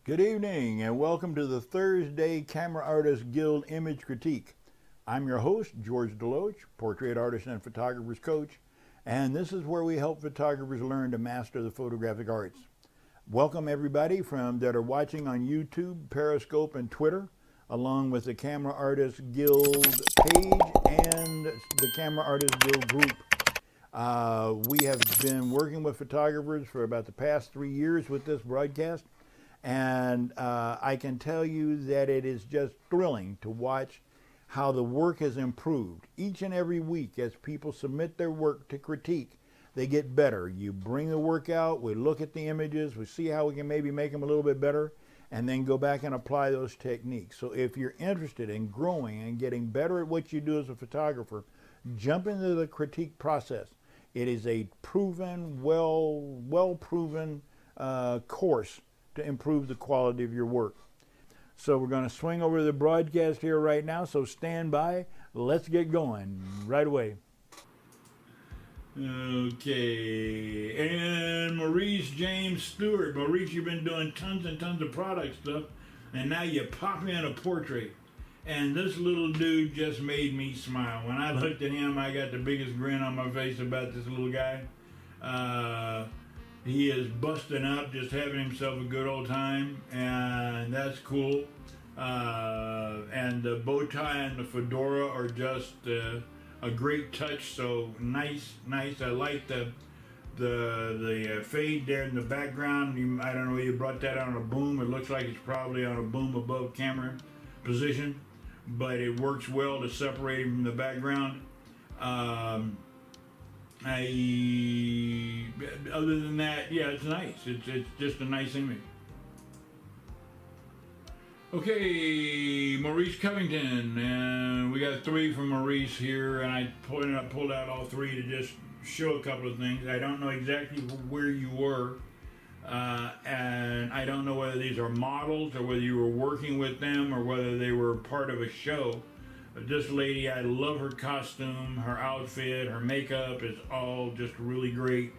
Good evening and welcome to the Thursday Camera Artists Guild Image Critique. I'm your host, George DeLoache, portrait artist and photographer's coach, and this is where we help photographers learn to master the photographic arts. Welcome everybody that are watching on YouTube, Periscope, and Twitter, along with the Camera Artists Guild page and the Camera Artists Guild group. We have been working with photographers for about the past 3 years with this broadcast. And I can tell you that it is just thrilling to watch how the work has improved. Each and every week as people submit their work to critique, they get better. You bring the work out, we look at the images, we see how we can maybe make them a little bit better, and then go back and apply those techniques. So if you're interested in growing and getting better at what you do as a photographer, jump into the critique process. It is a proven, well-proven course to improve the quality of your work. So we're going to swing over to the broadcast here right now, so stand by. Let's get going right away. Okay, and Maurice James Stewart. Maurice, you've been doing tons and tons of product stuff, and now you pop in a portrait. And this little dude just made me smile. When I looked at him, I got the biggest grin on my face about this little guy. He is busting up, just having himself a good old time, and that's cool. And the bow tie and the fedora are just a great touch. So nice. I like the fade there in the background. I don't know whether you brought that on a boom. It looks like it's probably on a boom above camera position, but it works well to separate him from the background. Other than that, yeah, it's nice. It's just a nice image. Okay, Maurice Covington, and we got 3 from Maurice here, and I pulled out all 3 to just show a couple of things. I don't know exactly where you were, and I don't know whether these are models or whether you were working with them or whether they were part of a show. But this lady, I love her costume, her outfit, her makeup is all just really great.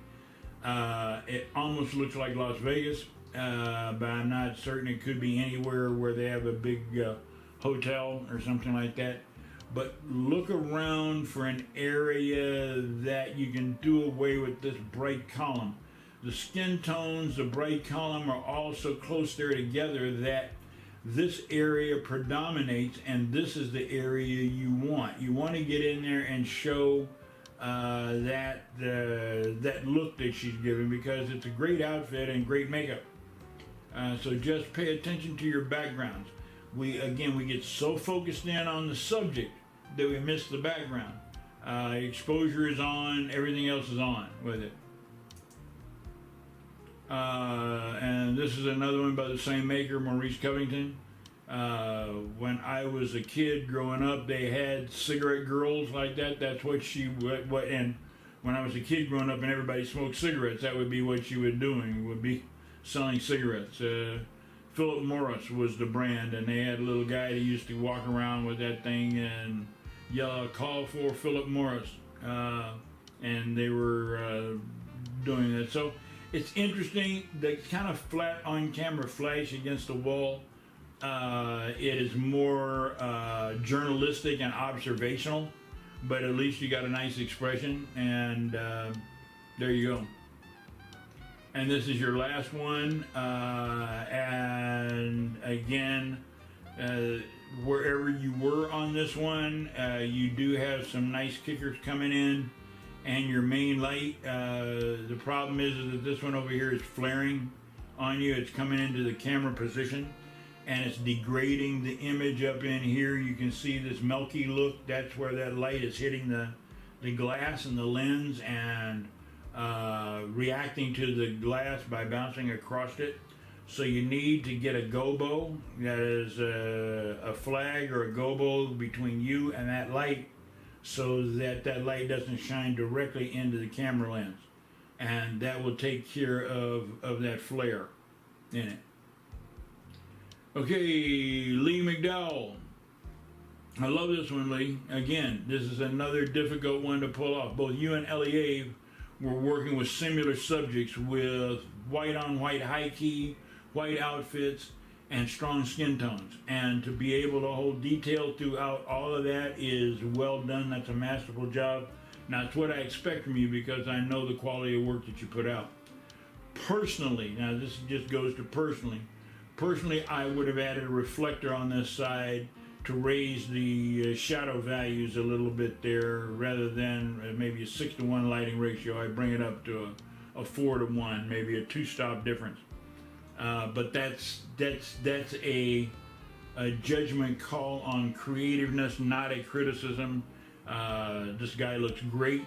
It almost looks like Las Vegas, but I'm not certain. It could be anywhere where they have a big hotel or something like that. But look around for an area that you can do away with this bright column. The skin tones, the bright column are all so close there together that this area predominates, and this is the area you want. You want to get in there and show that look that she's giving, because it's a great outfit and great makeup. So just pay attention to your backgrounds. We get so focused in on the subject that we miss the background. Exposure is on, everything else is on with it. And this is another one by the same maker, Maurice Covington. When I was a kid growing up, they had cigarette girls like that. That's what and when I was a kid growing up and everybody smoked cigarettes, that would be what she was doing, would be selling cigarettes. Philip Morris was the brand, and they had a little guy that used to walk around with that thing and yell, "Call for Philip Morris," and they were doing that. So it's interesting, the kind of flat on-camera flash against the wall. It is more journalistic and observational, but at least you got a nice expression, and there you go. And this is your last one, and again, wherever you were on this one, you do have some nice kickers coming in, and your main light. The problem is that this one over here is flaring on you. It's coming into the camera position, and it's degrading the image up in here. You can see this milky look. That's where that light is hitting the glass and the lens and reacting to the glass by bouncing across it. So you need to get a gobo, that is a flag or a gobo between you and that light, so that light doesn't shine directly into the camera lens, and that will take care of that flare in it. Okay, Lee McDowell. I love this one, Lee. Again, this is another difficult one to pull off. Both you and 𝐥𝐤𝐤 were working with similar subjects with white on white high key, white outfits, and strong skin tones. And to be able to hold detail throughout all of that is well done. That's a masterful job. Now, it's what I expect from you because I know the quality of work that you put out. Personally, now this just goes to personally. Personally, I would have added a reflector on this side to raise the shadow values a little bit there, rather than maybe a 6-to-1 lighting ratio. I bring it up to a 4-to-1, maybe a 2-stop difference. But that's a judgment call on creativeness, not a criticism. This guy looks great.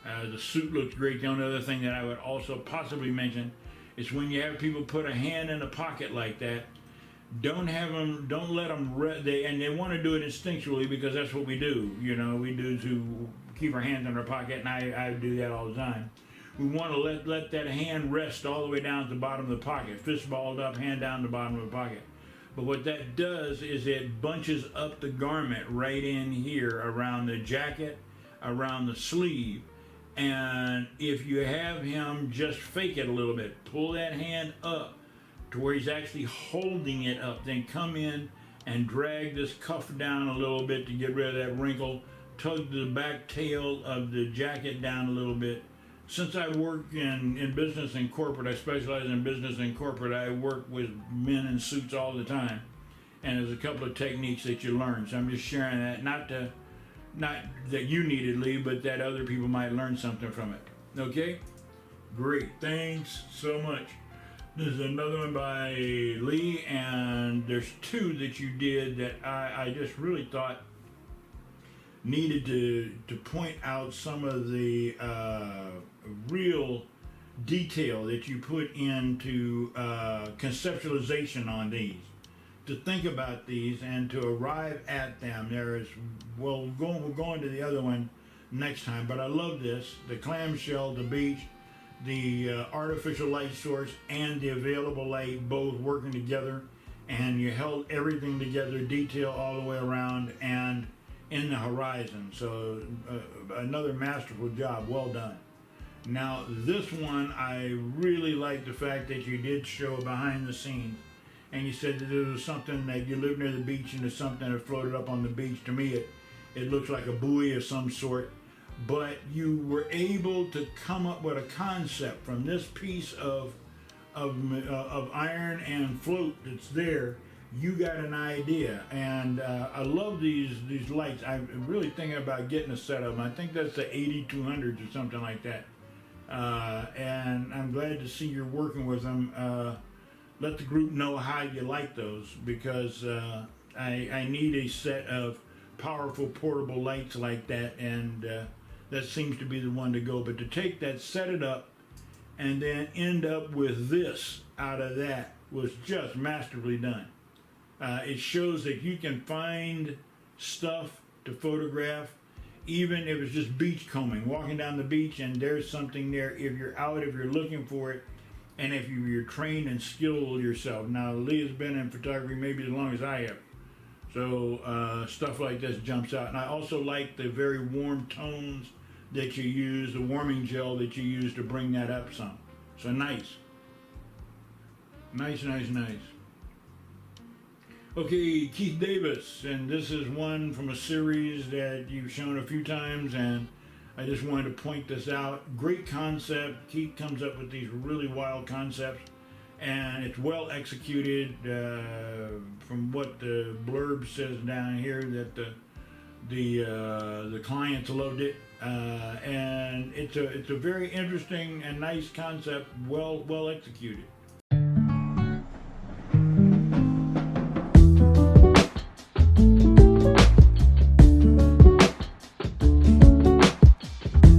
The suit looks great. The only other thing that I would also possibly mention is when you have people put a hand in a pocket like that, don't let them, they want to do it instinctually because that's what we do. You know, we do to keep our hands in our pocket, and I do that all the time. We want to let that hand rest all the way down to the bottom of the pocket, fist balled up, hand down the bottom of the pocket. But what that does is it bunches up the garment right in here around the jacket, around the sleeve. And if you have him just fake it a little bit, pull that hand up to where he's actually holding it up, then come in and drag this cuff down a little bit to get rid of that wrinkle, tug the back tail of the jacket down a little bit. Since I work in business and corporate, I specialize in business and corporate, I work with men in suits all the time. And there's a couple of techniques that you learn. So I'm just sharing that, not that you needed, Lee, but that other people might learn something from it. Okay? Great. Thanks so much. This is another one by Lee, and there's two that you did that I just really thought needed to point out some of the real detail that you put into conceptualization on these. To think about these and to arrive at them. There is, well, we're going to the other one next time, but I love this. The clamshell, the beach, the artificial light source, and the available light both working together, and you held everything together, detail all the way around and in the horizon. So another masterful job, well done. Now this one, I really like the fact that you did show behind the scenes, and you said that there was something that you live near the beach and there's something that floated up on the beach. To me, it looks like a buoy of some sort, but you were able to come up with a concept from this piece of iron and float that's there. You got an idea, and I love these lights. I'm really thinking about getting a set of them. I think that's the 8200s or something like that. And I'm glad to see you're working with them. Let the group know how you like those, because I need a set of powerful portable lights like that, and that seems to be the one to go. But to take that, set it up, and then end up with this out of that was just masterfully done. It shows that you can find stuff to photograph, even if it's just beach combing, walking down the beach and there's something there if you're out, if you're looking for it, and if you're trained and skilled yourself. Now, Lee has been in photography maybe as long as I have. So stuff like this jumps out. And I also like the very warm tones that you use, the warming gel that you use to bring that up some. So nice. Nice, nice, nice. Okay, Keith Davis, and this is one from a series that you've shown a few times, and I just wanted to point this out. Great concept. Keith comes up with these really wild concepts, and it's well executed. From what the blurb says down here, that the clients loved it, and it's a very interesting and nice concept, well executed.